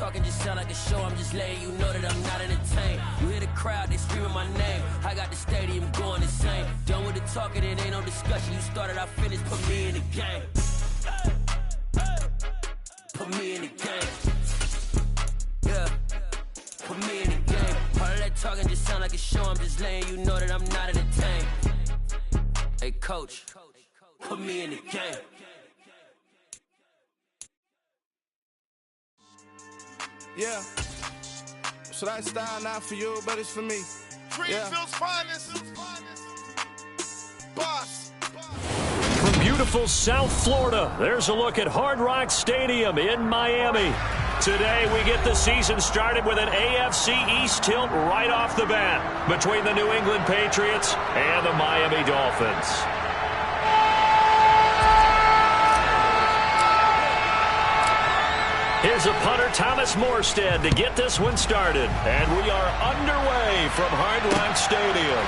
talking just sound like a show. I'm just letting you know that I'm not entertained. You hear the crowd, they screaming my name. I got the stadium going insane. Done with the talking, it ain't no discussion. You started, I finished, put me in the game. Put me in the game. Yeah. Put me in the game. All of that talking just sound like a show. I'm just letting you know that I'm not entertained. Hey, coach, put me in the game. Yeah. So that style not for you, but it's for me. Greenfield's finest. Boss. From beautiful South Florida, there's a look at Hard Rock Stadium in Miami. Today, we get the season started with an AFC East tilt right off the bat between the New England Patriots and the Miami Dolphins. Here's a punter, Thomas Morstead, to get this one started. And we are underway from Hard Rock Stadium.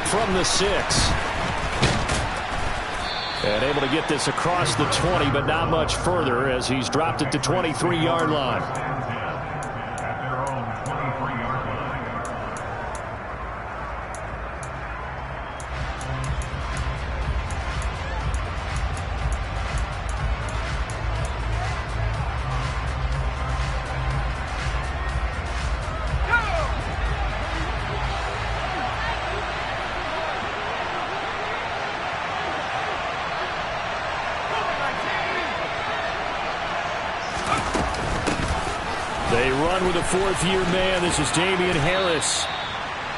From the 6. And able to get this across the 20, but not much further as he's dropped it to 23-yard line. They run with a fourth-year man. This is Damian Harris.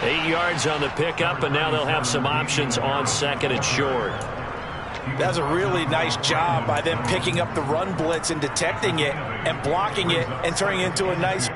8 yards on the pickup, and now they'll have some options on second and short. That's a really nice job by them picking up the run blitz and detecting it and blocking it and turning it into a nice...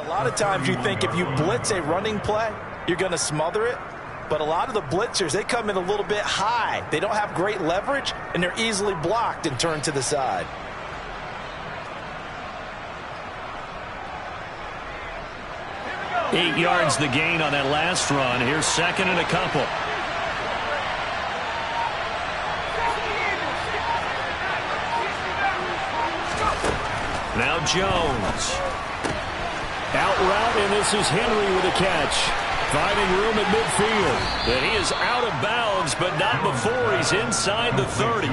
A lot of times you think if you blitz a running play, you're going to smother it. But a lot of the blitzers, they come in a little bit high. They don't have great leverage, and they're easily blocked and turned to the side. Eight yards the gain on that last run. Here's second and a couple. Now Jones. Out route, and this is Henry with a catch. Finding room at midfield. And he is out of bounds, but not before he's inside the 30.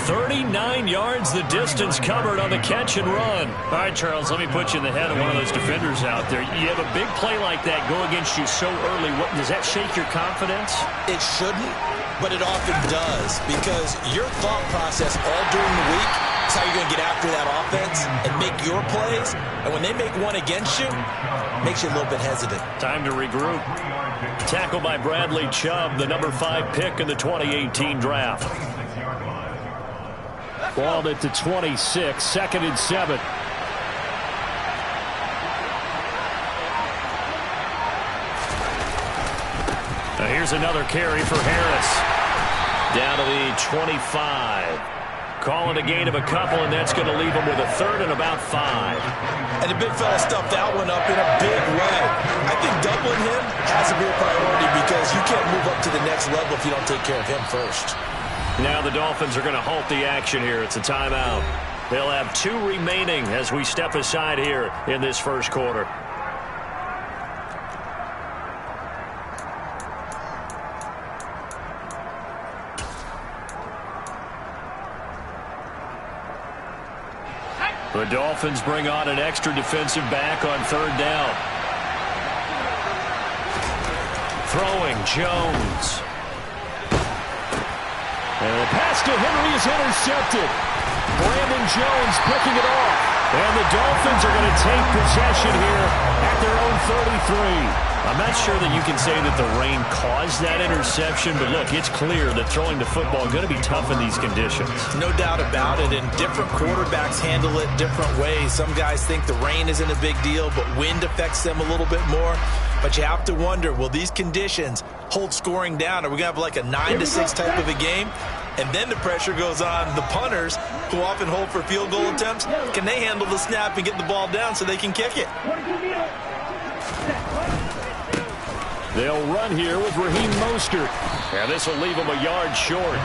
39 yards the distance covered on the catch and run. All right, Charles, let me put you in the head of one of those defenders out there. You have a big play like that go against you so early. Does that shake your confidence? It shouldn't, but it often does, because your thought process all during the week is how you're going to get after that offense and make your plays. And when they make one against you, it makes you a little bit hesitant. Time to regroup. Tackled by Bradley Chubb, the number 5 pick in the 2018 draft. Balled it to 26, 2nd and 7. Now here's another carry for Harris. Down to the 25. Calling a gain of a couple, and that's going to leave him with a 3rd and about 5. And the big fella stuffed that one up in a big way. I think doubling him has to be a priority because you can't move up to the next level if you don't take care of him first. Now the Dolphins are going to halt the action here. It's a timeout. They'll have 2 remaining as we step aside here in this first quarter. The Dolphins bring on an extra defensive back on 3rd down. Throwing, Jones. And the pass to Henry is intercepted. Brandon Jones picking it off. And the Dolphins are going to take possession here at their own 33. I'm not sure that you can say that the rain caused that interception, but look, it's clear that throwing the football is going to be tough in these conditions. No doubt about it, and different quarterbacks handle it different ways. Some guys think the rain isn't a big deal, but wind affects them a little bit more. But you have to wonder, will these conditions hold scoring down? Are we going to have like a 9-6 type of a game? And then the pressure goes on the punters, who often hold for field goal attempts. Can they handle the snap and get the ball down so they can kick it? They'll run here with Raheem Mostert. And this will leave him a yard short.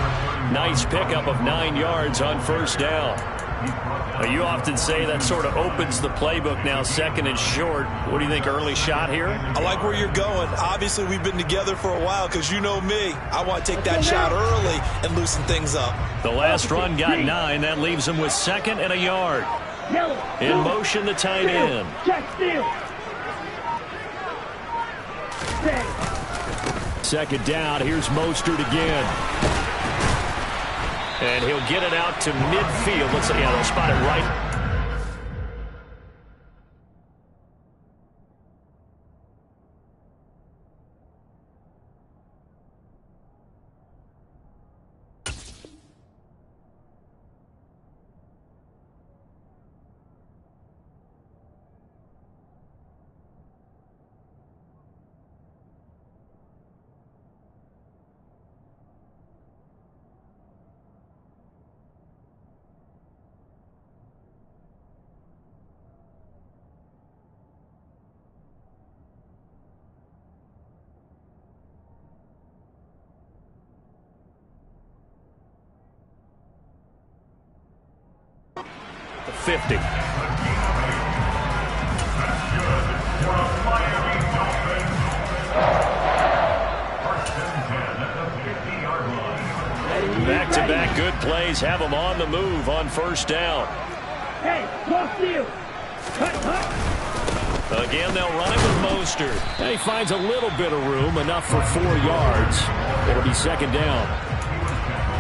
Nice pickup of 9 yards on 1st down. You often say that sort of opens the playbook now, 2nd and short. What do you think, early shot here? I like where you're going. Obviously, we've been together for a while because you know me. I want to take that shot early and loosen things up. The last run got 9. That leaves him with 2nd and a yard. In motion, the tight end. 2nd down. Here's Mostert again. And he'll get it out to midfield. Let's see. Yeah, they'll spot it right. The 50. Back-to-back good plays have them on the move on 1st down. Again, they'll run it with Mostert. And he finds a little bit of room, enough for 4 yards. It'll be 2nd down.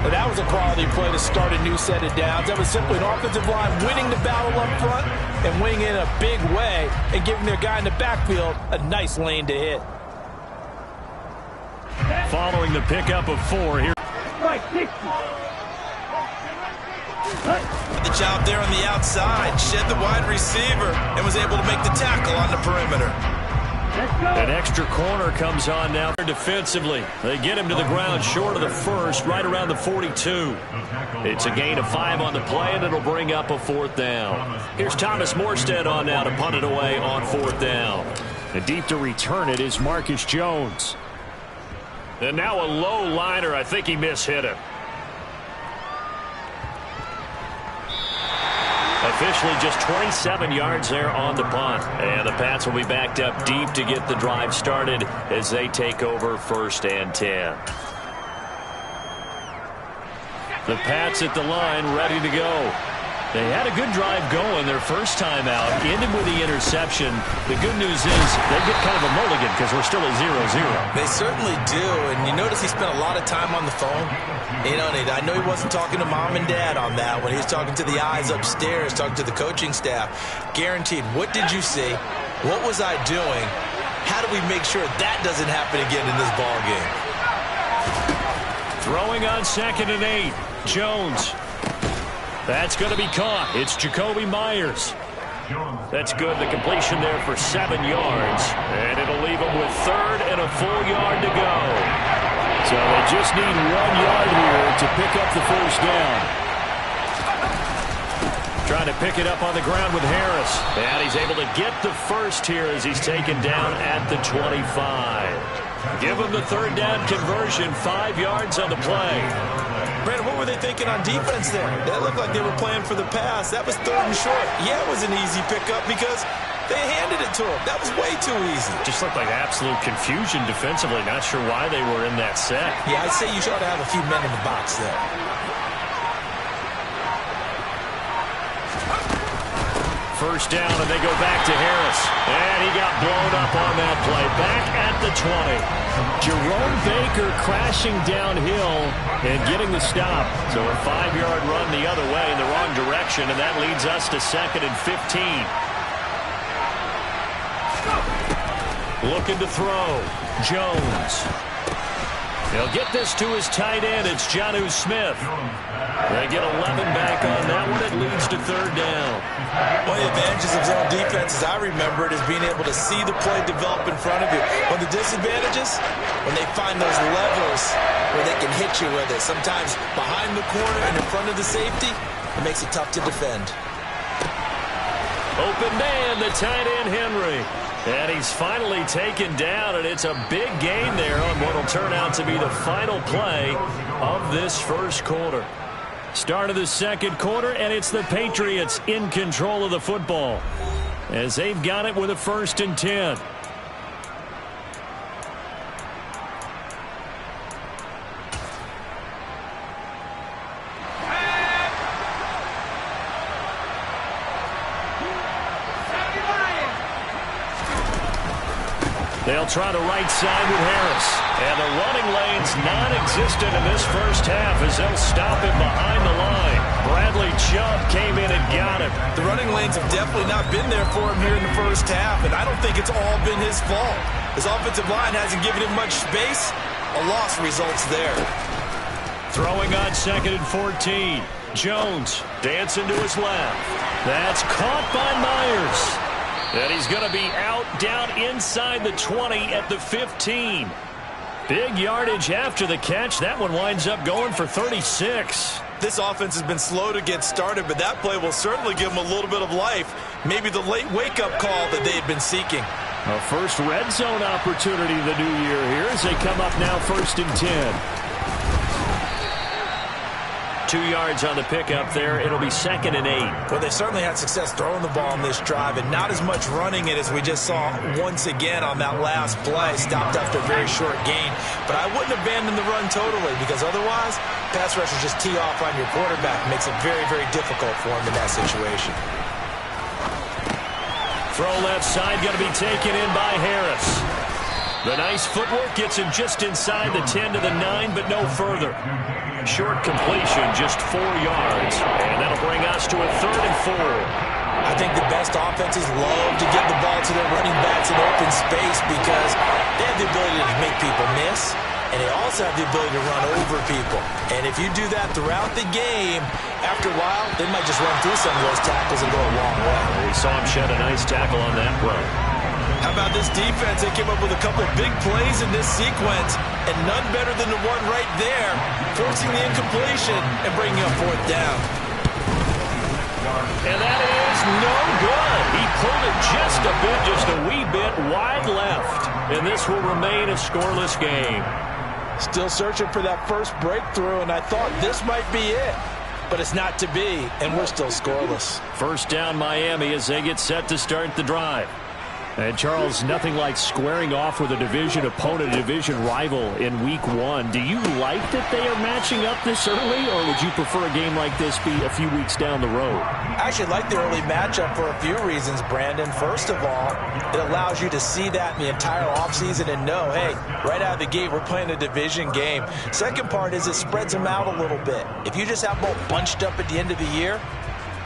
But that was a quality play to start a new set of downs. That was simply an offensive line winning the battle up front and winning in a big way and giving their guy in the backfield a nice lane to hit. Following the pickup of 4 here. The job there on the outside, shed the wide receiver and was able to make the tackle on the perimeter. An extra corner comes on now defensively. They get him to the ground short of the 1st, right around the 42. It's a gain of 5 on the play, and it'll bring up a 4th down. Here's Thomas Morstead on now to punt it away on 4th down. And deep to return it is Marcus Jones. And now a low liner. I think he mishit it. Officially just 27 yards there on the punt. And the Pats will be backed up deep to get the drive started as they take over 1st and 10. The Pats at the line ready to go. They had a good drive going their first time out, ended with the interception. The good news is they get kind of a mulligan because we're still at 0-0. They certainly do, and you notice he spent a lot of time on the phone. You know, I know he wasn't talking to mom and dad on that one. He was talking to the eyes upstairs, talking to the coaching staff. Guaranteed, what did you see? What was I doing? How do we make sure that doesn't happen again in this ball game? Throwing on 2nd and 8, Jones. That's going to be caught. It's Jakobi Meyers. That's good. The completion there for 7 yards. And it'll leave them with 3rd and a full yard to go. So they just need 1 yard here to pick up the first down. Trying to pick it up on the ground with Harris. And he's able to get the first here as he's taken down at the 25. Give him the 3rd down conversion, 5 yards on the play. Brandon, what were they thinking on defense there? That looked like they were playing for the pass. That was 3rd and short. Yeah, it was an easy pickup because they handed it to him. That was way too easy. Just looked like absolute confusion defensively. Not sure why they were in that set. Yeah, I'd say you ought to have a few men in the box there. First down, and they go back to Harris. And he got blown up on that play. Back at the 20. Jerome Baker crashing downhill and getting the stop. So a 5-yard run the other way in the wrong direction, and that leads us to 2nd and 15. Looking to throw. Jones. He'll get this to his tight end. It's Jonnu Smith. They get 11 back on that one. It leads to 3rd down. One of the advantages of zone defense, as I remember it, is being able to see the play develop in front of you. One of the disadvantages, when they find those levels where they can hit you with it, sometimes behind the corner and in front of the safety, it makes it tough to defend. Open man, the tight end Henry. And he's finally taken down, and it's a big gain there on what will turn out to be the final play of this first quarter. Start of the second quarter, and it's the Patriots in control of the football as they've got it with a 1st and 10. They'll try to right side with Harris. And the running lane's non-existent in this first half as they'll stop him behind the line. Bradley Chubb came in and got him. The running lanes have definitely not been there for him here in the first half, and I don't think it's all been his fault. His offensive line hasn't given him much space. A loss results there. Throwing on 2nd and 14. Jones dancing to his left. That's caught by Myers. And he's going to be out down inside the 20 at the 15. Big yardage after the catch. That one winds up going for 36. This offense has been slow to get started, but that play will certainly give them a little bit of life. Maybe the late wake-up call that they had been seeking. A first red zone opportunity the new year here as they come up now 1st and 10. 2 yards on the pickup there. It'll be 2nd and 8. Well, they certainly had success throwing the ball on this drive, and not as much running it as we just saw once again on that last play. Stopped after a very short gain. But I wouldn't abandon the run totally, because otherwise, pass rushers just tee off on your quarterback. Makes it very, very difficult for him in that situation. Throw left side, going to be taken in by Harris. The nice footwork gets him just inside the 10 to the 9, but no further. Short completion, just 4 yards. And that'll bring us to a 3rd and 4. I think the best offenses love to get the ball to their running backs in open space because they have the ability to make people miss, and they also have the ability to run over people. And if you do that throughout the game, after a while, they might just run through some of those tackles and go a long way. We saw him shed a nice tackle on that play. How about this defense? They came up with a couple big plays in this sequence, and none better than the one right there, forcing the incompletion and bringing up 4th down. And that is no good. He pulled it just a bit, just a wee bit wide left. And this will remain a scoreless game. Still searching for that first breakthrough, and I thought this might be it. But it's not to be, and we're still scoreless. First down Miami as they get set to start the drive. And, Charles, nothing like squaring off with a division opponent, a division rival in Week 1. Do you like that they are matching up this early, or would you prefer a game like this be a few weeks down the road? I actually like the early matchup for a few reasons, Brandon. First of all, it allows you to see that in the entire offseason and know, hey, right out of the gate, we're playing a division game. Second part is it spreads them out a little bit. If you just have both bunched up at the end of the year,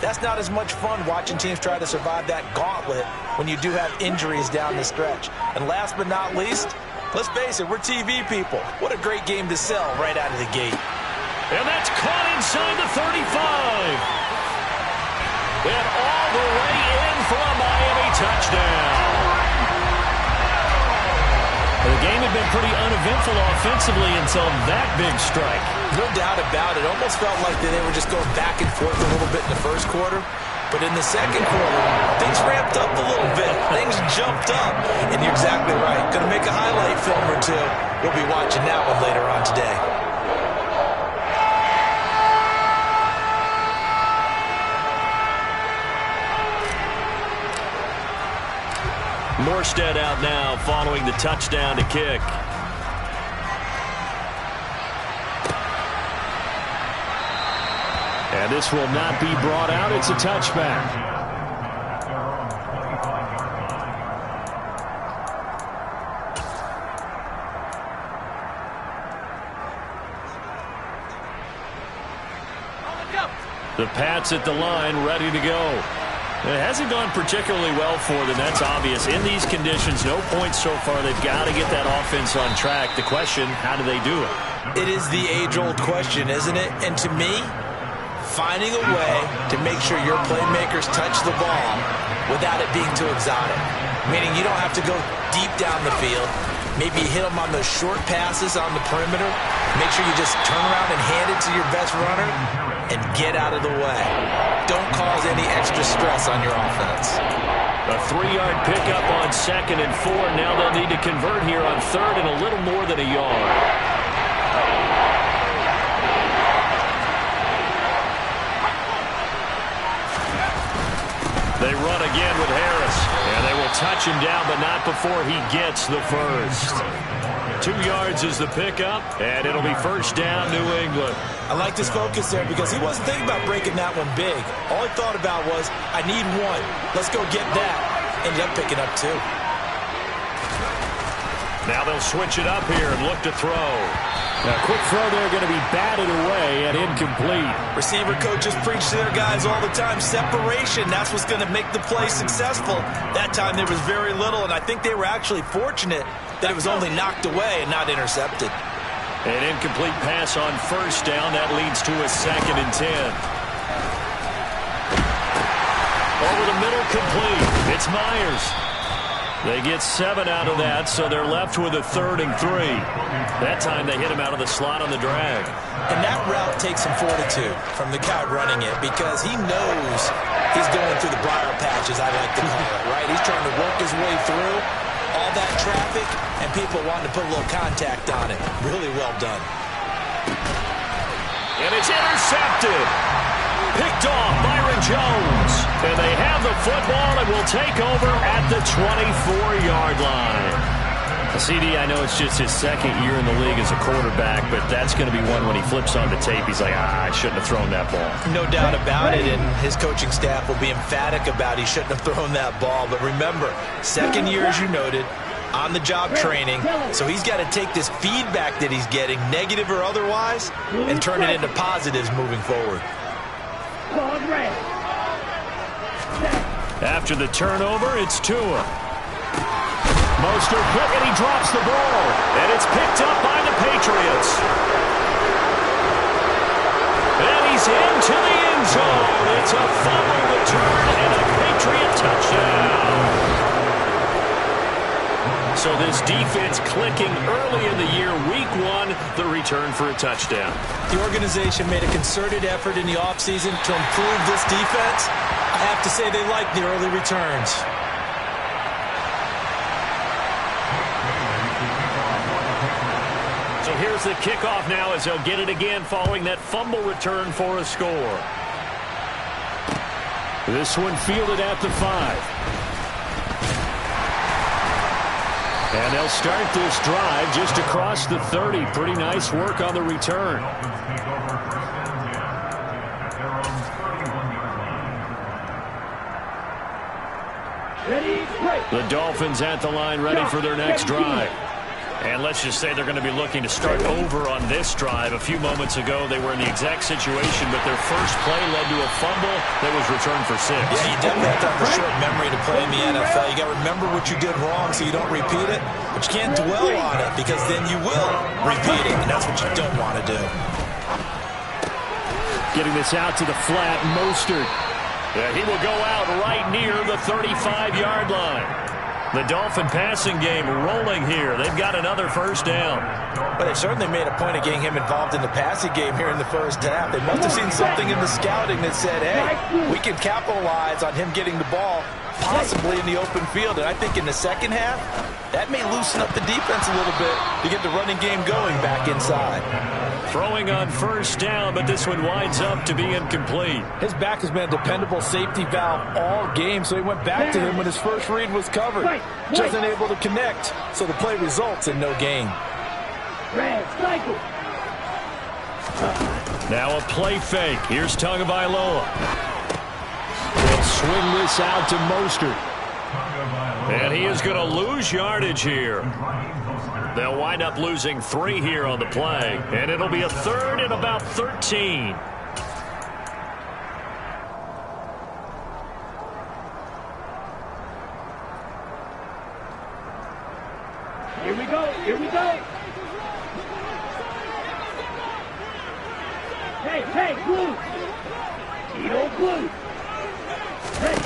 that's not as much fun watching teams try to survive that gauntlet when you do have injuries down the stretch. And last but not least, let's face it, we're TV people. What a great game to sell right out of the gate. And that's caught inside the 35. have been pretty uneventful offensively until that big strike. No doubt about it. Almost felt like they were just going back and forth a little bit in the first quarter. But in the second quarter, things ramped up a little bit. Things jumped up. And you're exactly right. Going to make a highlight film or two. We'll be watching that one later on today. Morstead out now following the touchdown to kick. And this will not be brought out. It's a touchback. The Pats at the line, ready to go. It hasn't gone particularly well for them. That's obvious. In these conditions, no points so far. They've got to get that offense on track. The question, how do they do it? It is the age-old question, isn't it? And to me, finding a way to make sure your playmakers touch the ball without it being too exotic. Meaning you don't have to go deep down the field. Maybe hit them on those short passes on the perimeter. Make sure you just turn around and hand it to your best runner and get out of the way. Don't cause any extra stress on your offense. A 3-yard pickup on 2nd and 4. Now they'll need to convert here on 3rd and a little more than a yard. They run again with Harris. And they will touch him down, but not before he gets the first. 2 yards is the pickup, and it'll be first down, New England. I like this focus there because he wasn't thinking about breaking that one big. All he thought about was, I need one. Let's go get that. Ended up picking up 2. Now they'll switch it up here and look to throw. A quick throw there going to be batted away and incomplete. Receiver coaches preach to their guys all the time. Separation, that's what's going to make the play successful. That time there was very little, and I think they were actually fortunate that it was only knocked away and not intercepted. An incomplete pass on first down. That leads to a 2nd and 10. Over the middle, complete. It's Myers. They get 7 out of that, so they're left with a 3rd and 3. That time they hit him out of the slot on the drag. And that route takes some fortitude from the guy running it because he knows he's going through the briar patch, as I like to call it, right? He's trying to work his way through all that traffic, and people wanting to put a little contact on it. Really well done. And it's intercepted. Picked off Byron Jones. And they have the football and will take over at the 24-yard line. CD, I know it's just his 2nd year in the league as a quarterback, but that's going to be one when he flips on the tape. He's like, I shouldn't have thrown that ball. No doubt about it, and his coaching staff will be emphatic about he shouldn't have thrown that ball. But remember, 2nd year, as you noted, on-the-job training, so he's got to take this feedback that he's getting, negative or otherwise, and turn it into positives moving forward. After the turnover, it's Tua. Mostert quick, and he drops the ball. And it's picked up by the Patriots. And he's into the end zone. It's a fumble return and a Patriot touchdown. So this defense clicking early in the year. Week 1, the return for a touchdown. The organization made a concerted effort in the offseason to improve this defense. I have to say they like the early returns. So here's the kickoff now as they'll get it again following that fumble return for a score. This one fielded at the 5. And they'll start this drive just across the 30. Pretty nice work on the return. The Dolphins at the line ready for their next drive. And let's just say they're going to be looking to start over on this drive. A few moments ago, they were in the exact situation, but their first play led to a fumble that was returned for 6. Yeah, you definitely have to have a short memory to play in the NFL. You got to remember what you did wrong so you don't repeat it, but you can't dwell on it because then you will repeat it, and that's what you don't want to do. Getting this out to the flat, Mostert. Yeah, he will go out right near the 35-yard line. The Dolphin passing game rolling here. They've got another first down. But they certainly made a point of getting him involved in the passing game here in the first half. They must have seen something in the scouting that said, hey, we can capitalize on him getting the ball, possibly in the open field. And I think in the second half, that may loosen up the defense a little bit to get the running game going back inside. Throwing on first down, but this one winds up to be incomplete. His back has been a dependable safety valve all game, so he went back to him when his first read was covered. Just unable to connect, so the play results in no gain. Now a play fake. Here's Tagovailoa. They'll swing this out to Mostert. And he is going to lose yardage here. They'll wind up losing 3 here on the play. And it'll be a third and about 13. Here we go. Here we go. Hey, Blue. Tito Blue. Hey.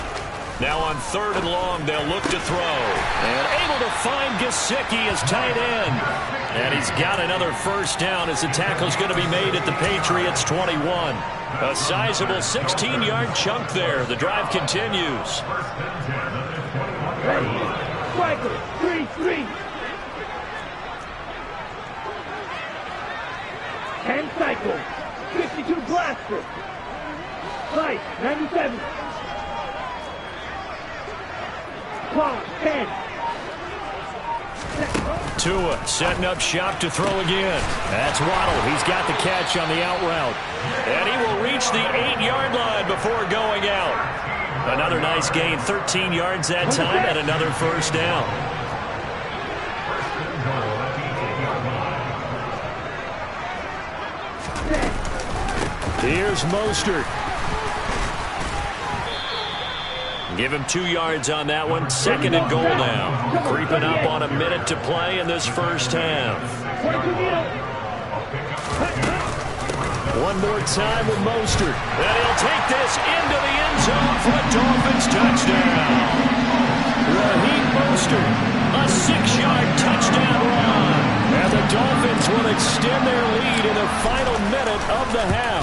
Now on 3rd and long, they'll look to throw. And able to find Gesicki as tight end. And he's got another first down as the tackle's going to be made at the Patriots' 21. A sizable 16-yard chunk there. The drive continues. Ready. Striker. 3-3. 10 cycles. 52 blaster. Light. 97. Clock. 10. Tua setting up shop to throw again. That's Waddle. He's got the catch on the out route. And he will reach the 8-yard line before going out. Another nice gain, 13 yards that time, and another first down. Here's Mostert. Give him 2 yards on that one. 2nd and goal now. Creeping up on a minute to play in this first half. One more time with Mostert. And he'll take this into the end zone for a Dolphins touchdown. Raheem Mostert, a 6-yard touchdown run. And the Dolphins will extend their lead in the final minute of the half.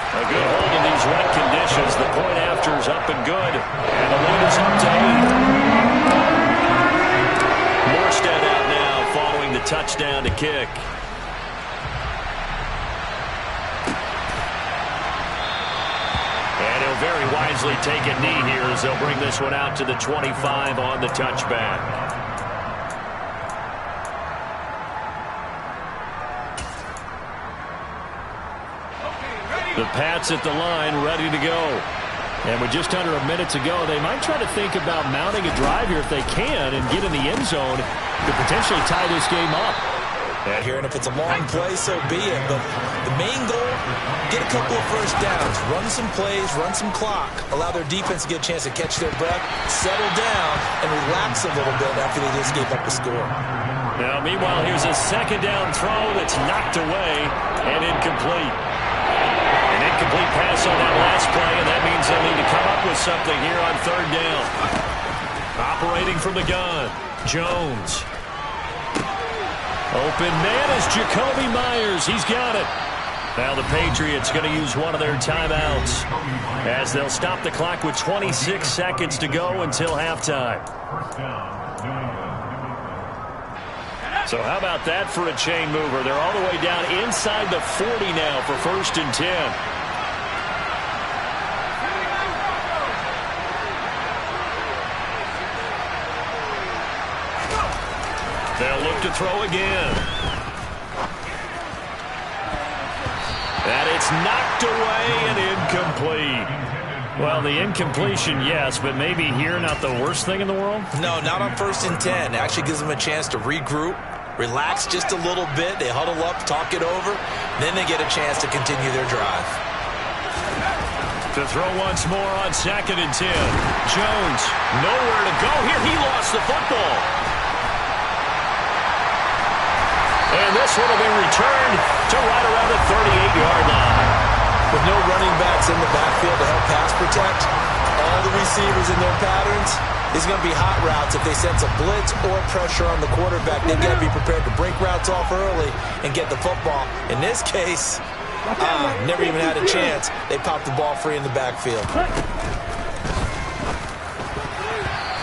A good hold in these wet conditions. The point after is up and good. And the lead is up to 8. Morstead out now following the touchdown to kick. And he'll very wisely take a knee here as they'll bring this one out to the 25 on the touchback. The Pats at the line, ready to go. And with just under a minute to go, they might try to think about mounting a drive here if they can and get in the end zone to potentially tie this game up. Here, and if it's a long play, so be it. But the main goal, get a couple of first downs, run some plays, run some clock, allow their defense to get a chance to catch their breath, settle down, and relax a little bit after they just gave up the score. Now, meanwhile, here's a 2nd down throw that's knocked away and incomplete. An incomplete pass on that last play, and that means they'll need to come up with something here on 3rd down. Operating from the gun, Jones. Open man is Jacoby Myers. He's got it. Now the Patriots going to use one of their timeouts as they'll stop the clock with 26 seconds to go until halftime. So how about that for a chain mover? They're all the way down inside the 40 now for 1st and 10. They'll look to throw again. And it's knocked away and incomplete. Well, the incompletion, yes, but maybe here not the worst thing in the world? No, not on 1st and 10. It actually gives them a chance to regroup, relax just a little bit. They huddle up, talk it over. Then they get a chance to continue their drive. To throw once more on 2nd and 10. Jones, nowhere to go here. He lost the football. And this one will be returned to right around the 38-yard line. With no running backs in the backfield to help pass protect, all the receivers in their patterns, These are going to be hot routes. If they sense a blitz or pressure on the quarterback, they've got to be prepared to break routes off early and get the football. In this case, never even had a chance. They popped the ball free in the backfield.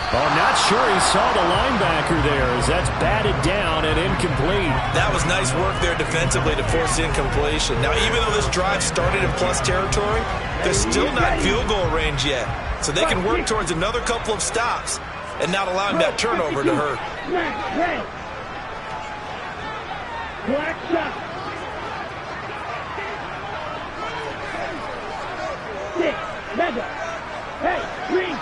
Oh, not sure he saw the linebacker there as that's batted down and incomplete. That was nice work there defensively to force incompletion. Now, even though this drive started in plus territory, they're still not field goal range yet. So they can work towards another couple of stops and not allowing that turnover to hurt. Black shot. 6, mega. Hey, green.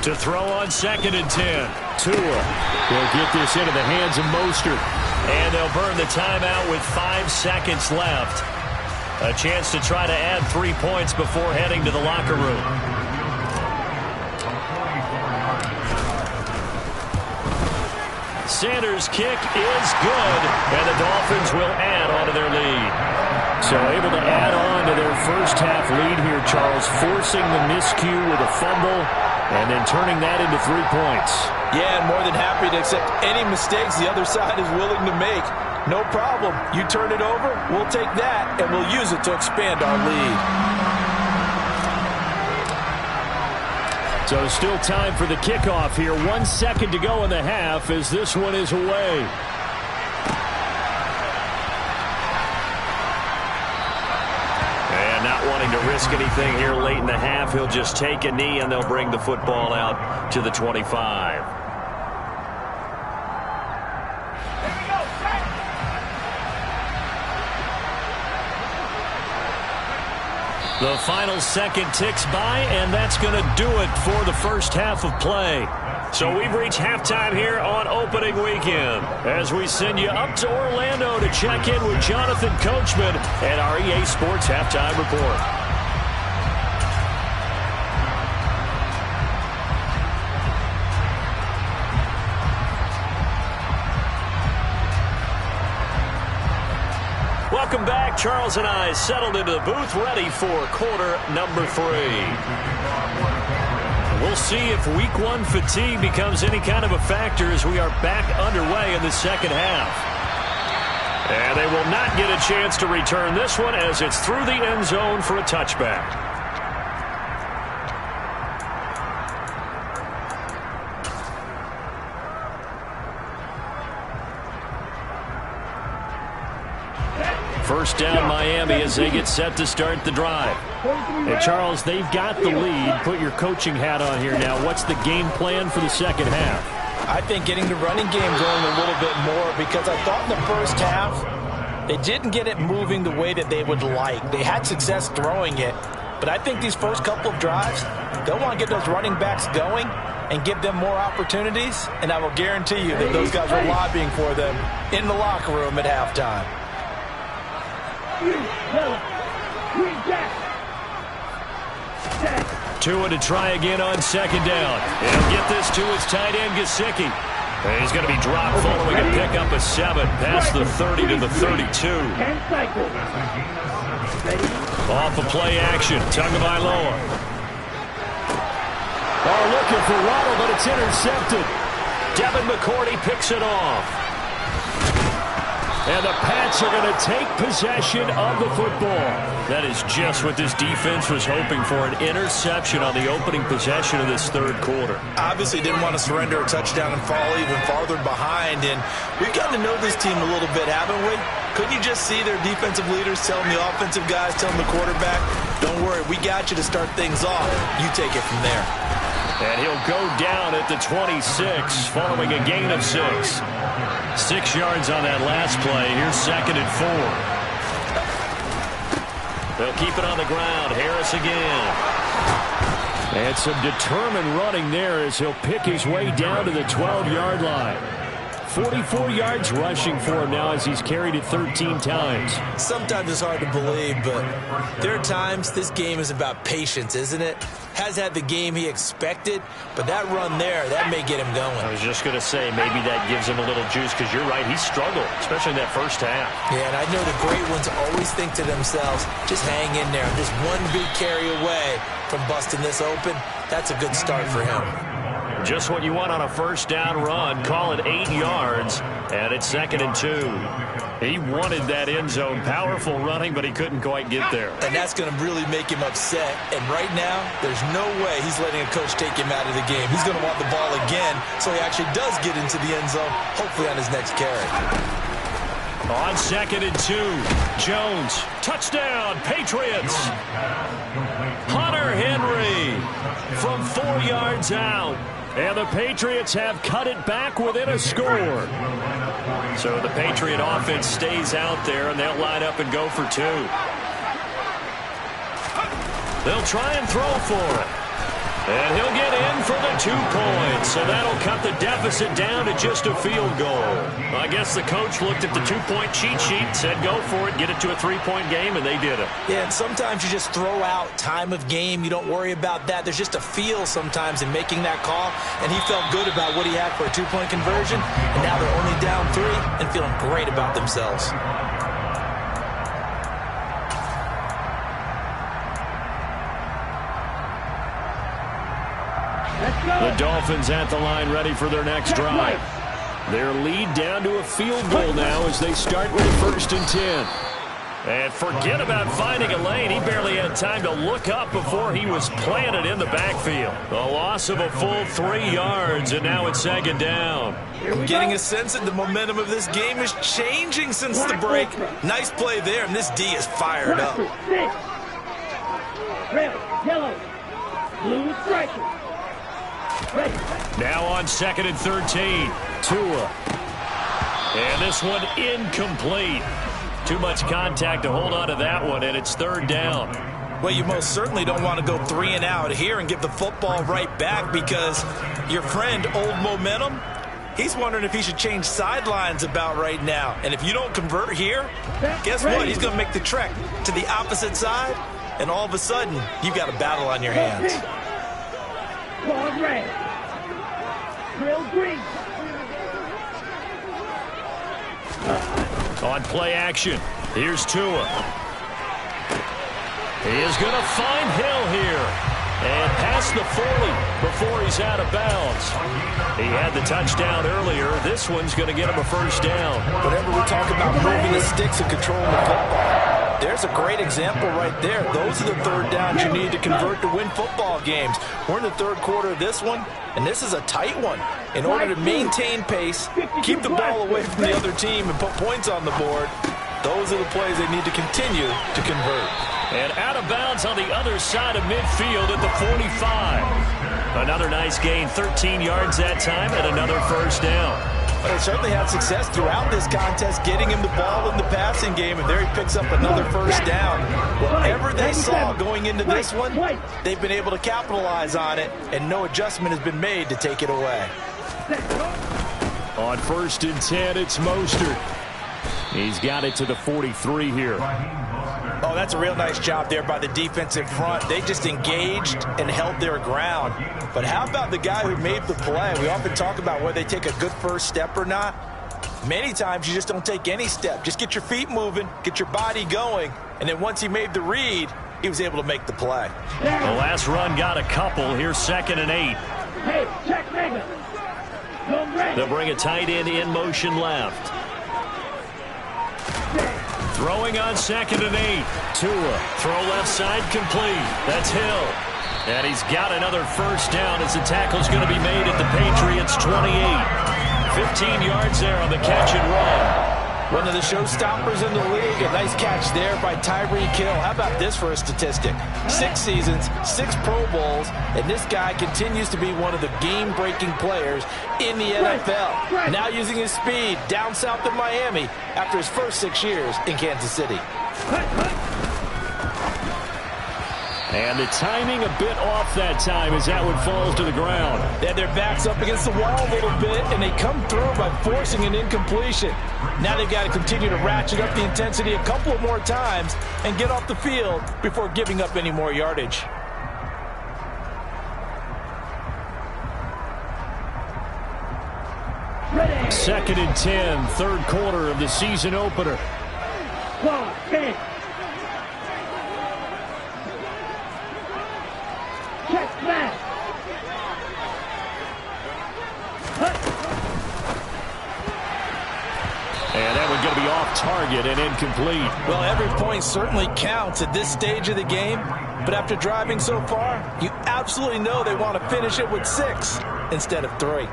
To throw on 2nd and 10. Tua will get this into the hands of Mostert. And they'll burn the timeout with 5 seconds left. A chance to try to add 3 points before heading to the locker room. Sanders' kick is good, and the Dolphins will add on to their lead. So able to add on to their first half lead here, Charles, forcing the miscue with a fumble and then turning that into 3 points. Yeah, and more than happy to accept any mistakes the other side is willing to make. No problem. You turn it over, we'll take that, and we'll use it to expand our lead. So still time for the kickoff here. 1 second to go in the half as this one is away. And not wanting to risk anything here late in the half, he'll just take a knee and they'll bring the football out to the 25. The final second ticks by, and that's going to do it for the first half of play. So we've reached halftime here on opening weekend as we send you up to Orlando to check in with Jonathan Coachman and our EA Sports Halftime Report. Welcome back. Charles and I settled into the booth ready for quarter number 3. We'll see if week 1 fatigue becomes any kind of a factor as we are back underway in the second half. And they will not get a chance to return this one as it's through the end zone for a touchback. First down Miami as they get set to start the drive. And Charles, they've got the lead. Put your coaching hat on here now. What's the game plan for the second half? I think getting the running game going a little bit more, because I thought in the first half they didn't get it moving the way that they would like. They had success throwing it, but I think these first couple of drives, they'll want to get those running backs going and give them more opportunities, and I will guarantee you that those guys are lobbying for them in the locker room at halftime. Tua to try again on second down. He'll get this to his tight end, Gesicki. And he's going to be dropped following a pickup of 7 past the 30 to the 32. Off of play action, Tagovailoa. Looking for Waddle, but it's intercepted. Devin McCourty picks it off. And the Pats are going to take possession of the football. That is just what this defense was hoping for, an interception on the opening possession of this third quarter. Obviously didn't want to surrender a touchdown and fall even farther behind. And we've gotten to know this team a little bit, haven't we? Couldn't you just see their defensive leaders telling the offensive guys, telling the quarterback, don't worry, we got you to start things off. You take it from there. And he'll go down at the 26 following a gain of 6. 6 yards on that last play. Here's 2nd and 4. They'll keep it on the ground. Harris again. And some determined running there as he'll pick his way down to the 12-yard line. 44 yards rushing for him now as he's carried it 13 times. Sometimes it's hard to believe, but there are times this game is about patience, isn't it? Has had the game he expected, but that run there, that may get him going. I was just going to say, maybe that gives him a little juice, because you're right, he struggled, especially in that first half. Yeah, and I know the great ones always think to themselves, just hang in there. I'm just one big carry away from busting this open. That's a good start for him. Just what you want on a first down run. Call it 8 yards, and it's 2nd and 2. He wanted that end zone. Powerful running, but he couldn't quite get there. And that's going to really make him upset. And right now, there's no way he's letting a coach take him out of the game. He's going to want the ball again, so he actually does get into the end zone, hopefully on his next carry. On 2nd and 2, Jones, touchdown, Patriots. Hunter Henry from 4 yards out. And the Patriots have cut it back within a score. So the Patriot offense stays out there, and they'll line up and go for 2. They'll try and throw for it. And he'll get in for the 2 points. So that'll cut the deficit down to just a field goal. I guess the coach looked at the 2-point cheat sheet, said go for it, get it to a 3-point game, and they did it. Yeah, and sometimes you just throw out time of game. You don't worry about that. There's just a feel sometimes in making that call, and he felt good about what he had for a 2-point conversion, and now they're only down 3 and feeling great about themselves. The Dolphins at the line ready for their next drive. Their lead down to a field goal now as they start with 1st and 10. And forget about finding a lane. He barely had time to look up before he was planted in the backfield. The loss of a full 3 yards, and now it's 2nd down. I'm getting a sense that the momentum of this game is changing since the break. Nice play there, and this D is fired up. Red, yellow, blue striker. Now on 2nd and 13, Tua. And this one incomplete. Too much contact to hold on to that one, and it's 3rd down. Well, you most certainly don't want to go 3 and out here and give the football right back, because your friend, Old Momentum, he's wondering if he should change sidelines about right now. And if you don't convert here, guess what? He's going to make the trek to the opposite side, and all of a sudden, you've got a battle on your hands. Ball red. Drill green. On play action, here's Tua. He is going to find Hill here. And past the 40 before he's out of bounds. He had the touchdown earlier. This one's going to get him a 1st down. Whenever we talk about moving the sticks and controlling the football, there's a great example right there. Those are the 3rd downs you need to convert to win football games. We're in the 3rd quarter of this one, and this is a tight one. In order to maintain pace, keep the ball away from the other team, and put points on the board, those are the plays they need to continue to convert. And out of bounds on the other side of midfield at the 45. Another nice gain, 13 yards that time, and another 1st down. But they certainly had success throughout this contest, getting him the ball in the passing game, and there he picks up another 1st down. Whatever they saw going into this one, they've been able to capitalize on it, and no adjustment has been made to take it away. On 1st and 10, it's Mostert. He's got it to the 43 here. Oh, that's a real nice job there by the defensive front. They just engaged and held their ground. But how about the guy who made the play? We often talk about whether they take a good first step or not. Many times you just don't take any step. Just get your feet moving, get your body going, and then once he made the read, he was able to make the play. The last run got a couple. Here's 2nd and 8. Hey, check mega. They'll bring a tight end in motion left. Throwing on 2nd and 8. Tua, throw left side complete. That's Hill. And he's got another 1st down as the tackle's going to be made at the Patriots' 28. 15 yards there on the catch and run. One of the showstoppers in the league. A nice catch there by Tyreek Hill. How about this for a statistic? 6 seasons, 6 Pro Bowls, and this guy continues to be one of the game-breaking players in the NFL. Now using his speed down south of Miami after his first 6 years in Kansas City. And the timing a bit off that time as that one falls to the ground. They had their backs up against the wall a little bit, and they come through by forcing an incompletion. Now they've got to continue to ratchet up the intensity a couple of more times and get off the field before giving up any more yardage. Ready. 2nd and 10, third quarter of the season opener. Clock, 10. Check back. And that one's going to be off target and incomplete. Well, every point certainly counts at this stage of the game, but after driving so far, you absolutely know they want to finish it with 6 instead of 3.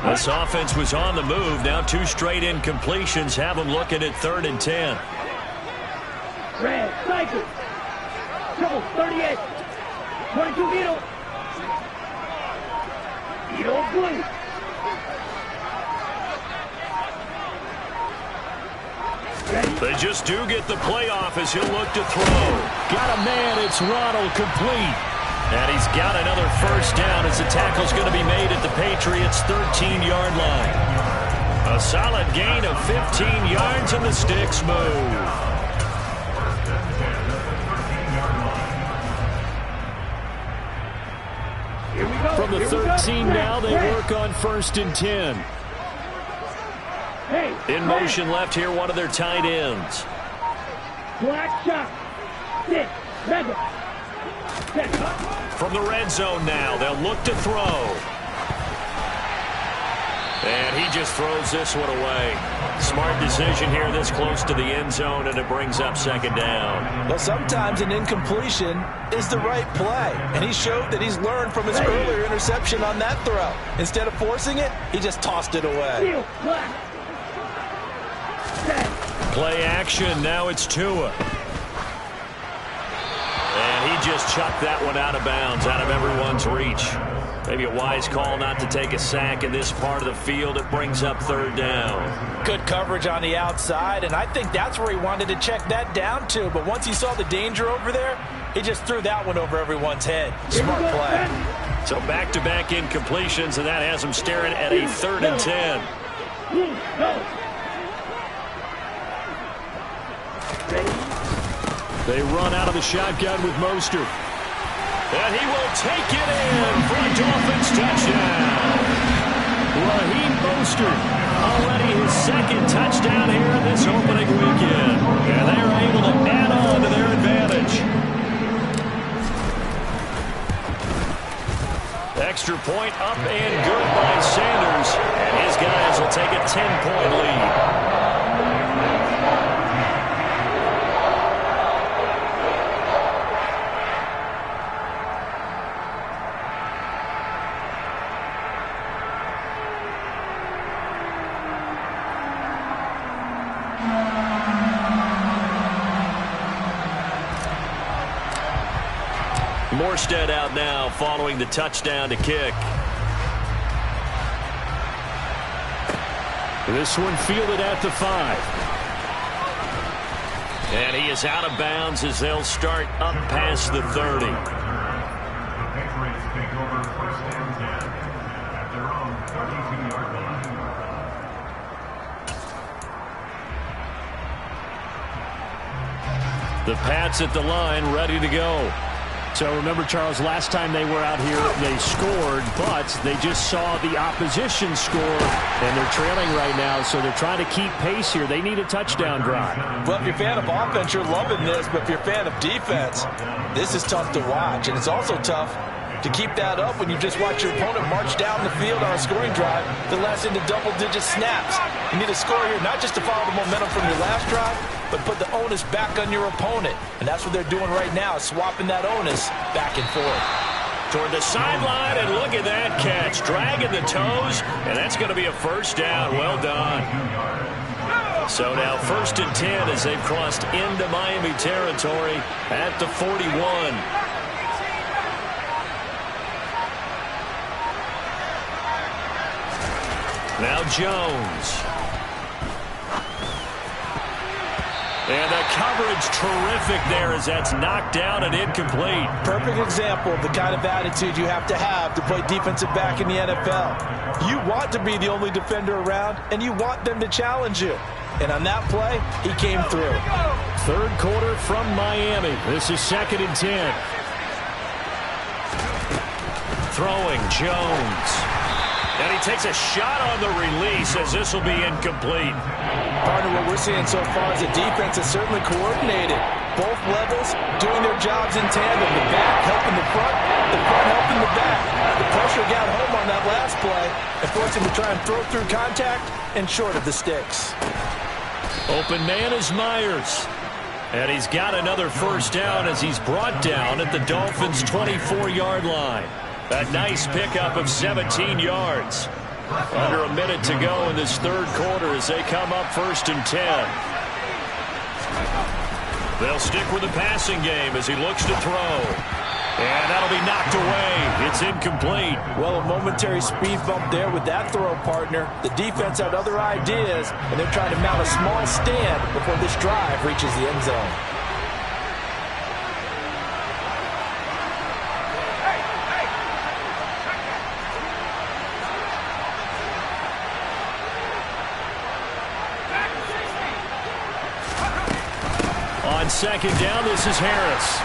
This offense was on the move. Now 2 straight incompletions have them looking at 3rd and 10. Red, cycle. Trouble, 38. 22 Vito. Vito blue. Ready. They just do get the playoff as he'll look to throw. Got a man. It's Ronald, complete. And he's got another first down as the tackle's going to be made at the Patriots' 13-yard line. A solid gain of 15 yards, and the sticks move. Here we go. From the 13 now, they work on 1st and 10. Hey, In motion left here, one of their tight ends. Black shot. 6. Mega. From the red zone now, they'll look to throw. And he just throws this one away. Smart decision here this close to the end zone, and it brings up 2nd down. Well, sometimes an incompletion is the right play, and he showed that he's learned from his earlier interception on that throw. Instead of forcing it, he just tossed it away. Play action, now it's Tua. And he just chucked that one out of bounds, out of everyone's reach. Maybe a wise call not to take a sack in this part of the field. It brings up 3rd down. Good coverage on the outside, and I think that's where he wanted to check that down to. But once he saw the danger over there, he just threw that one over everyone's head. Smart play. So back-to-back incompletions, and that has him staring at a 3rd and 10. They run out of the shotgun with Mostert. And he will take it in for a Dolphins touchdown. Raheem Mostert, already his 2nd touchdown here in this opening weekend. And they're able to add on to their advantage. Extra point up and good by Sanders. And his guys will take a 10-point lead. Morstead out now following the touchdown to kick. This one fielded at the 5. And he is out of bounds as they'll start up past the 30. The Pats at the line, ready to go. So remember, Charles, last time they were out here, they scored, but they just saw the opposition score, and they're trailing right now, so they're trying to keep pace here. They need a touchdown drive. Well, if you're a fan of offense, you're loving this, but if you're a fan of defense, this is tough to watch, and it's also tough to keep that up when you just watch your opponent march down the field on a scoring drive that lasts into double-digit snaps. You need to score here, not just to follow the momentum from your last drive, but put the onus back on your opponent. And that's what they're doing right now, swapping that onus back and forth. Toward the sideline, and look at that catch. Dragging the toes, and that's going to be a first down. Well done. So now 1st and 10 as they've crossed into Miami territory at the 41. Now Jones. And the coverage terrific there as that's knocked down and incomplete. Perfect example of the kind of attitude you have to play defensive back in the NFL. You want to be the only defender around, and you want them to challenge you. And on that play, he came through. 3rd quarter from Miami. This is 2nd and 10. Throwing Jones. And he takes a shot on the release as this will be incomplete. Partner, what we're seeing so far is the defense is certainly coordinated. Both levels doing their jobs in tandem. The back helping the front helping the back. The pressure got home on that last play and forced him to try and throw through contact and short of the sticks. Open man is Myers. And he's got another 1st down as he's brought down at the Dolphins' 24-yard line. A nice pickup of 17 yards. Under a minute to go in this 3rd quarter as they come up 1st and 10. They'll stick with the passing game as he looks to throw. And that'll be knocked away. It's incomplete. Well, a momentary speed bump there with that throw, partner. The defense had other ideas, and they're trying to mount a small stand before this drive reaches the end zone. On 2nd down, this is Harris.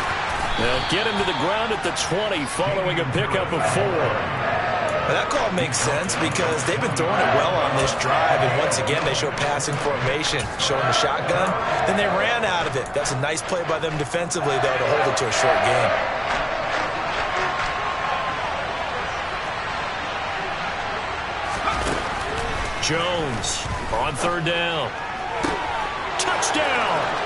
They'll get him to the ground at the 20 following a pickup of 4. Well, that call makes sense because they've been throwing it well on this drive, and once again they show passing formation, showing the shotgun. Then they ran out of it. That's a nice play by them defensively, though, to hold it to a short game. Jones on 3rd down. Touchdown!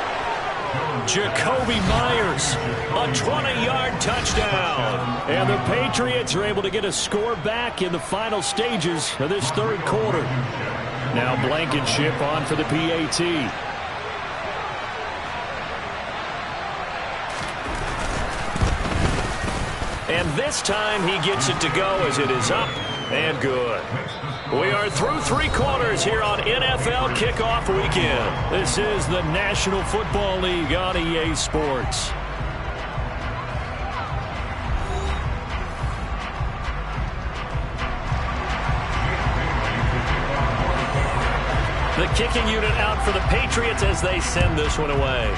Jacoby Myers, a 20-yard touchdown. And the Patriots are able to get a score back in the final stages of this 3rd quarter. Now Blankenship on for the PAT. And this time he gets it to go as it is up and good. We are through 3 quarters here on NFL Kickoff Weekend. This is the National Football League on EA Sports. The kicking unit out for the Patriots as they send this one away.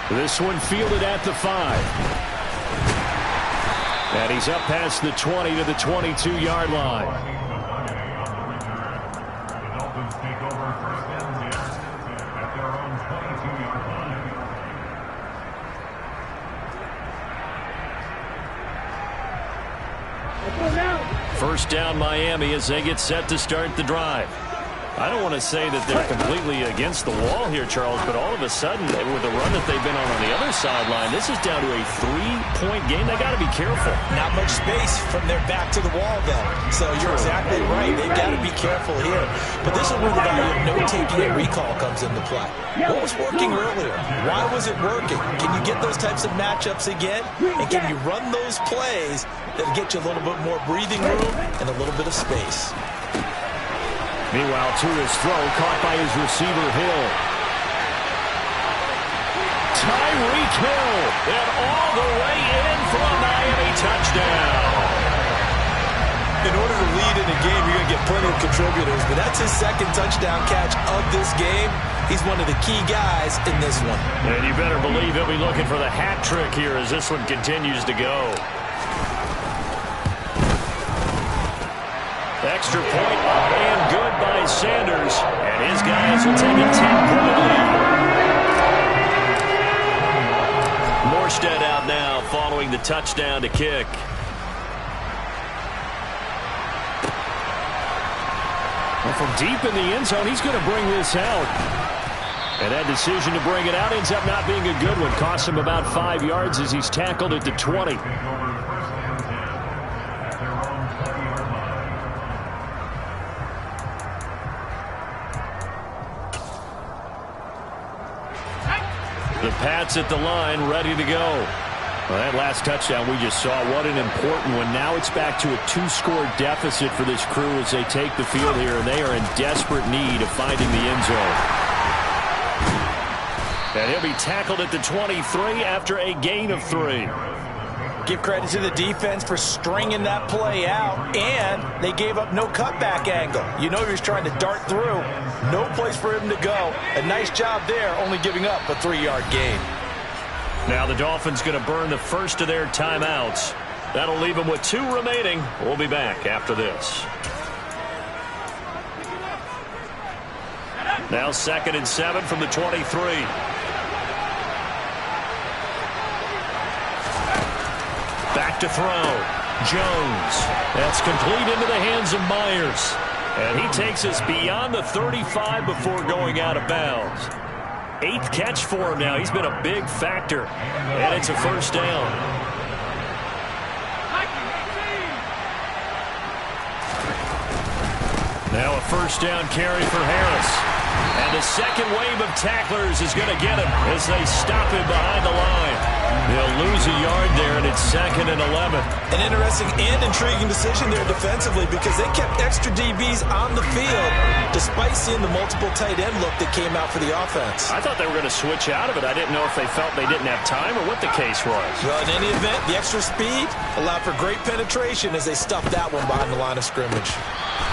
This one fielded at the 5. And he's up past the 20 to the 22-yard line. The Dolphins take over 1st down here at their own 22-yard line. 1st down Miami as they get set to start the drive. I don't want to say that they're completely against the wall here, Charles, but all of a sudden, with the run that they've been on the other sideline, this is down to a 3-point game. They got to be careful. Not much space from their back to the wall, though. So you're exactly right. They've got to be careful here. But this is where the value of note-taking and recall comes into play. What was working earlier? Why was it working? Can you get those types of matchups again? And can you run those plays that get you a little bit more breathing room and a little bit of space? Meanwhile, to his throw, caught by his receiver, Hill. Tyreek Hill, and all the way in for a Miami touchdown. In order to lead in a game, you're going to get plenty of contributors, but that's his 2nd touchdown catch of this game. He's one of the key guys in this one. And you better believe he'll be looking for the hat trick here as this one continues to go. Extra point and good by Sanders. And his guys will take a 10-point lead. Morstead out now following the touchdown to kick. Well, from deep in the end zone, he's going to bring this out. And that decision to bring it out ends up not being a good one. Costs him about 5 yards as he's tackled at the 20. The Pats at the line, ready to go. Well, that last touchdown we just saw, what an important one. Now it's back to a 2-score deficit for this crew as they take the field here, and they are in desperate need of finding the end zone. And he'll be tackled at the 23 after a gain of 3. Give credit to the defense for stringing that play out, and they gave up no cutback angle. You know he was trying to dart through. No place for him to go. A nice job there, only giving up a 3-yard gain. Now the Dolphins going to burn the first of their timeouts. That'll leave them with 2 remaining. We'll be back after this. Now 2nd and 7 from the 23. Back to throw. Jones. That's complete into the hands of Myers. And he takes us beyond the 35 before going out of bounds. 8th catch for him now. He's been a big factor. And it's a first down. Now a first down carry for Harris. And the second wave of tacklers is going to get him as they stop him behind the line. They'll lose a yard there, and it's 2nd and 11. An interesting and intriguing decision there defensively because they kept extra DBs on the field despite seeing the multiple tight end look that came out for the offense. I thought they were going to switch out of it. I didn't know if they felt they didn't have time or what the case was. Well, in any event, the extra speed allowed for great penetration as they stuffed that one behind the line of scrimmage.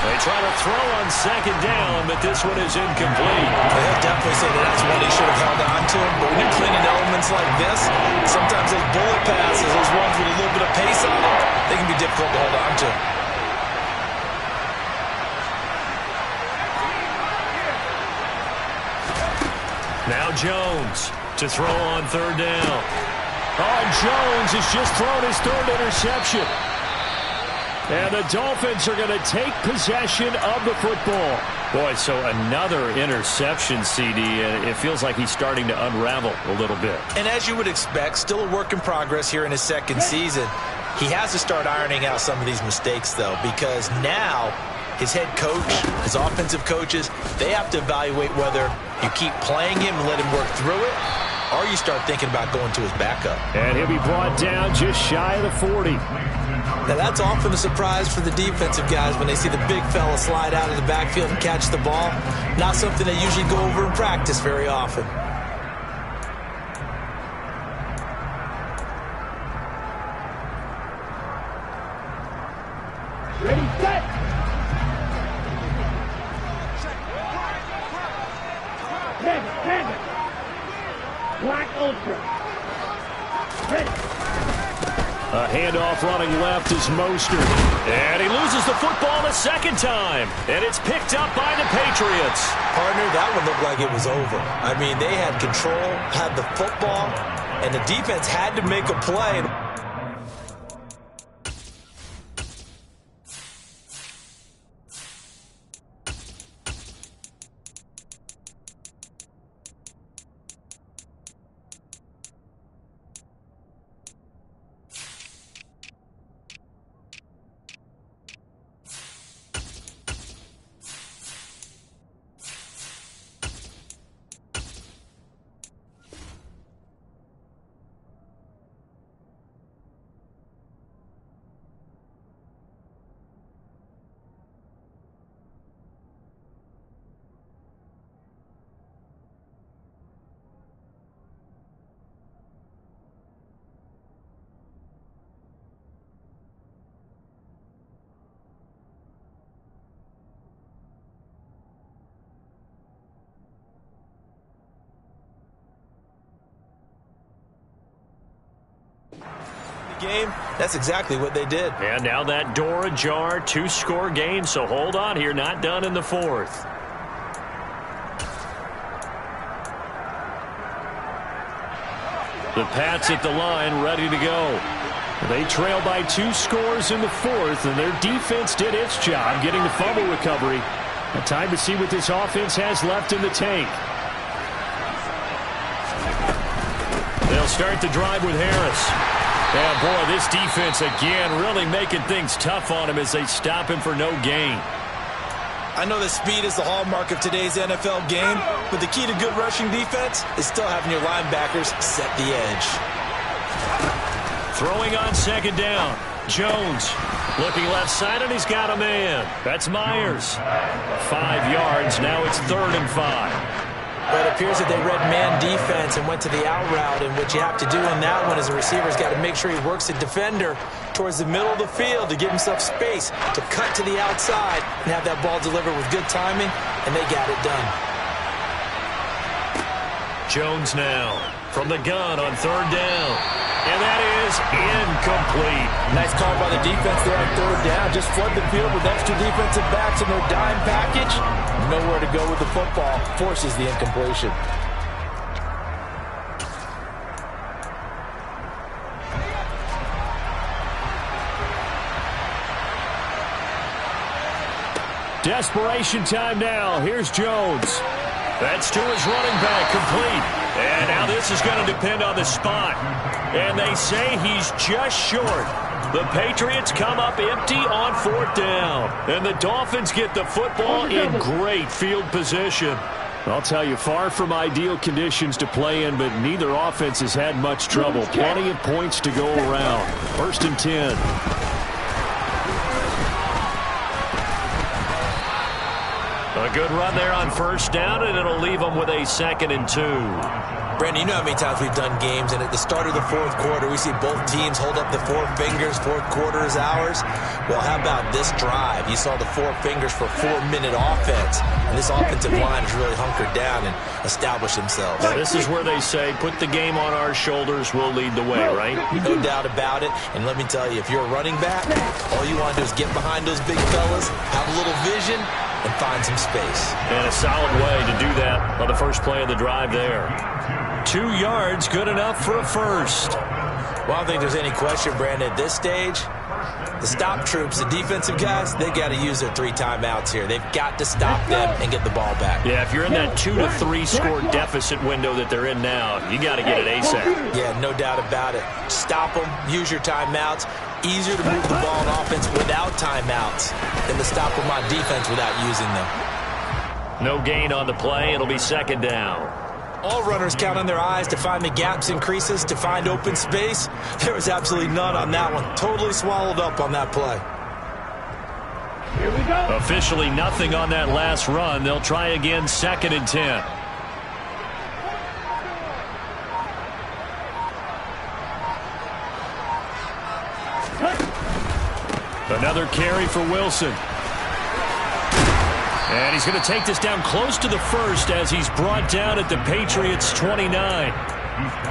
They try to throw on 2nd down, but this one is incomplete. They'll definitely say that that's one they should have held on to. But when you're cleaning elements like this, sometimes those bullet passes, those ones with a little bit of pace on them, they can be difficult to hold on to. Now Jones to throw on 3rd down. Oh, Jones has just thrown his 3rd interception. And the Dolphins are going to take possession of the football. Boy, so another interception, CD, and it feels like he's starting to unravel a little bit. And as you would expect, still a work in progress here in his 2nd season. He has to start ironing out some of these mistakes, though, because now his head coach, his offensive coaches, they have to evaluate whether you keep playing him and let him work through it, or you start thinking about going to his backup. And he'll be brought down just shy of the 40. Now, that's often a surprise for the defensive guys when they see the big fella slide out of the backfield and catch the ball. Not something they usually go over in practice very often. Ready, set. Panda. Black Ultra. Ready. A handoff running left is Mostert. And he loses the football a 2nd time. And it's picked up by the Patriots. Partner, that one looked like it was over. I mean, they had control, had the football, and the defense had to make a play. Game, that's exactly what they did. And now that door ajar, 2-score game, so hold on here, not done in the 4th. The Pats at the line, ready to go. They trail by 2 scores in the 4th, and their defense did its job getting the fumble recovery. A time to see what this offense has left in the tank. They'll start the drive with Harris. Yeah, boy, this defense, again, really making things tough on him as they stop him for no gain. I know that speed is the hallmark of today's NFL game, but the key to good rushing defense is still having your linebackers set the edge. Throwing on second down. Jones looking left side, and he's got a man. That's Myers. 5 yards. Now it's 3rd and 5. But it appears that they read man defense and went to the out route, and what you have to do in that one is the receiver's got to make sure he works the defender towards the middle of the field to give himself space to cut to the outside and have that ball delivered with good timing, and they got it done. Jones now from the gun on 3rd down. And that is incomplete. Nice call by the defense there on 3rd down. Just flood the field with extra defensive backs in their dime package. Nowhere to go with the football. Forces the incompletion. Desperation time now. Here's Jones. That's to his running back, complete. And now this is going to depend on the spot. And they say he's just short. The Patriots come up empty on 4th down. And the Dolphins get the football in great field position. I'll tell you, far from ideal conditions to play in, but neither offense has had much trouble. Plenty of points to go around. 1st and 10. A good run there on 1st down, and it'll leave them with a 2nd and 2. Brandon, you know how many times we've done games, and at the start of the 4th quarter, we see both teams hold up the 4 fingers, 4th quarter is ours. Well, how about this drive? You saw the 4 fingers for 4-minute offense, and this offensive line has really hunkered down and established themselves. Now, this is where they say, put the game on our shoulders, we'll lead the way, right? No doubt about it, and let me tell you, if you're a running back, all you want to do is get behind those big fellas, have a little vision, and find some space. And a solid way to do that on the first play of the drive there. 2 yards, good enough for a first. Well, I don't think there's any question, Brandon, at this stage, the stop troops, the defensive guys, they got to use their 3 timeouts here. They've got to stop them and get the ball back. Yeah, if you're in that 2 to 3 score deficit window that they're in now, you got to get it ASAP. Yeah, no doubt about it. Stop them, use your timeouts. Easier to move the ball on offense without timeouts than to stop them on defense without using them. No gain on the play. It'll be 2nd down. All runners count on their eyes to find the gaps and creases, to find open space. There was absolutely none on that one. Totally swallowed up on that play. Here we go. Officially nothing on that last run. They'll try again, 2nd and 10. Another carry for Wilson. And he's going to take this down close to the 1st as he's brought down at the Patriots' 29.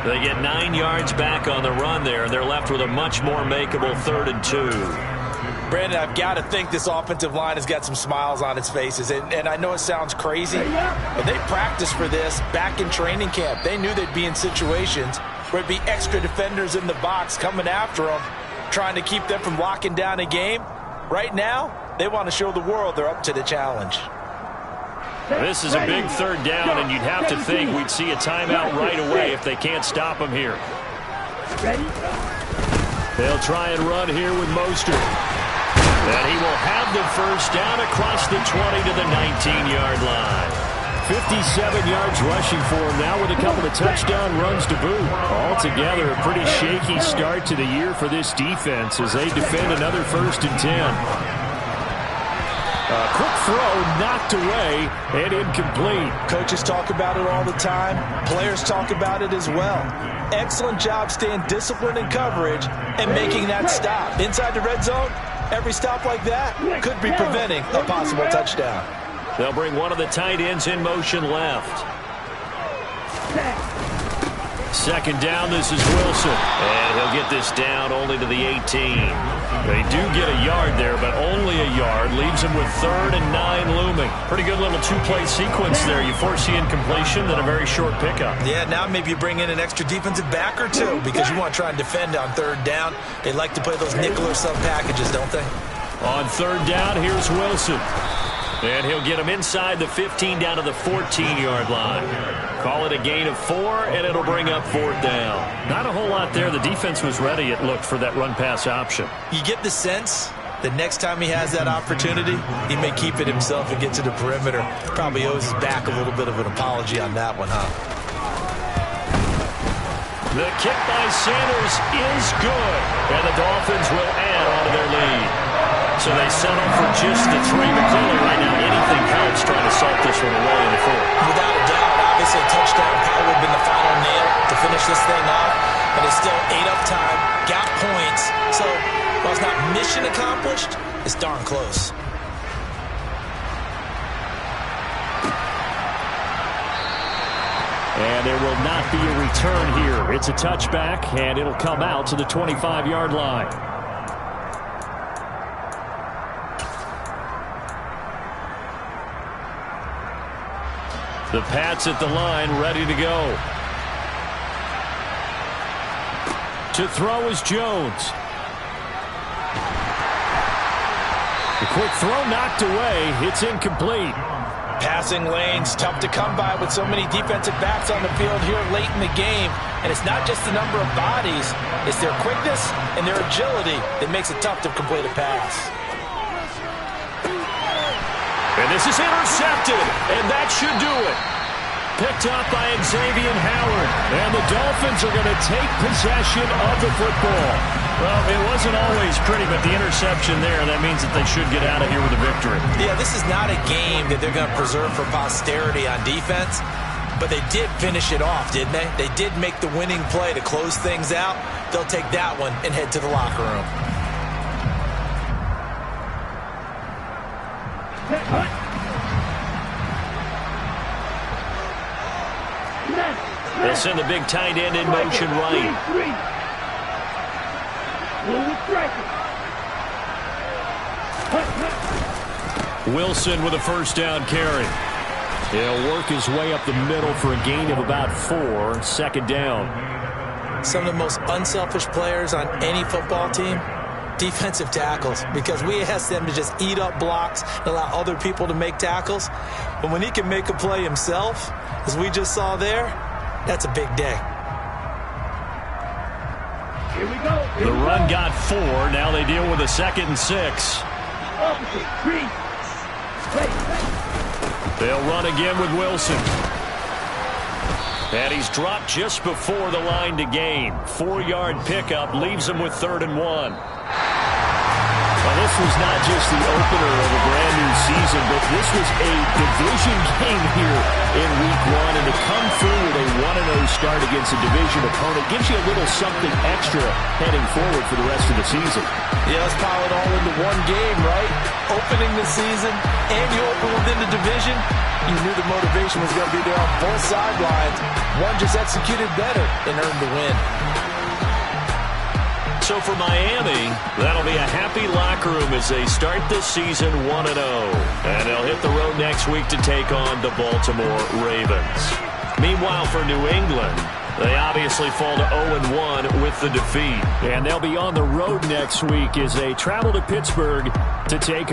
They get 9 yards back on the run there, and they're left with a much more makeable 3rd and 2. Brandon, I've got to think this offensive line has got some smiles on its faces. And I know it sounds crazy, but they practiced for this back in training camp. They knew they'd be in situations where it'd be extra defenders in the box coming after them, trying to keep them from locking down a game. Right now, they want to show the world they're up to the challenge. This is a big 3rd down, and you'd have to think we'd see a timeout right away if they can't stop him here. They'll try and run here with Mostert. And he will have the 1st down across the 20 to the 19-yard line. 57 yards rushing for him now with a couple of touchdown runs to boot. Altogether, a pretty shaky start to the year for this defense as they defend another 1st and 10. A quick throw knocked away and incomplete. Coaches talk about it all the time. Players talk about it as well. Excellent job staying disciplined in coverage and making that stop. Inside the red zone, every stop like that could be preventing a possible touchdown. They'll bring one of the tight ends in motion left. 2nd down, this is Wilson. And he'll get this down only to the 18. They do get a yard there, but only a yard. Leaves them with 3rd and 9 looming. Pretty good little 2-play sequence there. You force the incompletion, then a very short pickup. Yeah, now maybe you bring in an extra defensive back or 2 because you want to try and defend on 3rd down. They like to play those nickel or sub packages, don't they? On 3rd down, here's Wilson. And he'll get him inside the 15 down to the 14-yard line. Call it a gain of 4, and it'll bring up 4th down. Not a whole lot there. The defense was ready, it looked, for that run-pass option. You get the sense the next time he has that opportunity, he may keep it himself and get to the perimeter. Probably owes his back a little bit of an apology on that one, huh? The kick by Sanders is good, and the Dolphins will add on to their lead. So they settle for just the 3, but clearly right now anything helps trying to salt this one away in the 4th. Without a doubt, obviously a touchdown probably would have been the final nail to finish this thing off, but it's still 8 up time, got points, so while it's not mission accomplished, it's darn close. And there will not be a return here. It's a touchback, and it'll come out to the 25-yard line. The Pats at the line, ready to go. To throw is Jones. The quick throw knocked away. It's incomplete. Passing lanes, tough to come by with so many defensive backs on the field here late in the game. And it's not just the number of bodies, it's their quickness and their agility that makes it tough to complete a pass. And this is intercepted, and that should do it. Picked up by Xavier Howard, and the Dolphins are going to take possession of the football. Well, it wasn't always pretty, but the interception there, that means that they should get out of here with a victory. Yeah, this is not a game that they're going to preserve for posterity on defense, but they did finish it off, didn't they? They did make the winning play to close things out. They'll take that one and head to the locker room. They'll send the big tight end in motion right. Wilson with a first down carry. He'll work his way up the middle for a gain of about 4. Second down. Some of the most unselfish players on any football team, defensive tackles, because we ask them to just eat up blocks and allow other people to make tackles. But when he can make a play himself, as we just saw there, that's a big day. Here we go. The run got 4. Now they deal with a 2nd and 6. They'll run again with Wilson. And he's dropped just before the line to gain. 4-yard pickup leaves him with 3rd and 1. Well, this was not just the opener of a brand new season, but this was a division game here in week 1. And to come through with a 1-0 start against a division opponent gives you a little something extra heading forward for the rest of the season. Yeah, let's pile it all into one game, right? Opening the season, and you open within the division. You knew the motivation was going to be there on both sidelines. One just executed better and earned the win. So for Miami, that'll be a happy locker room as they start this season 1-0. And they'll hit the road next week to take on the Baltimore Ravens. Meanwhile, for New England, they obviously fall to 0-1 with the defeat. And they'll be on the road next week as they travel to Pittsburgh to take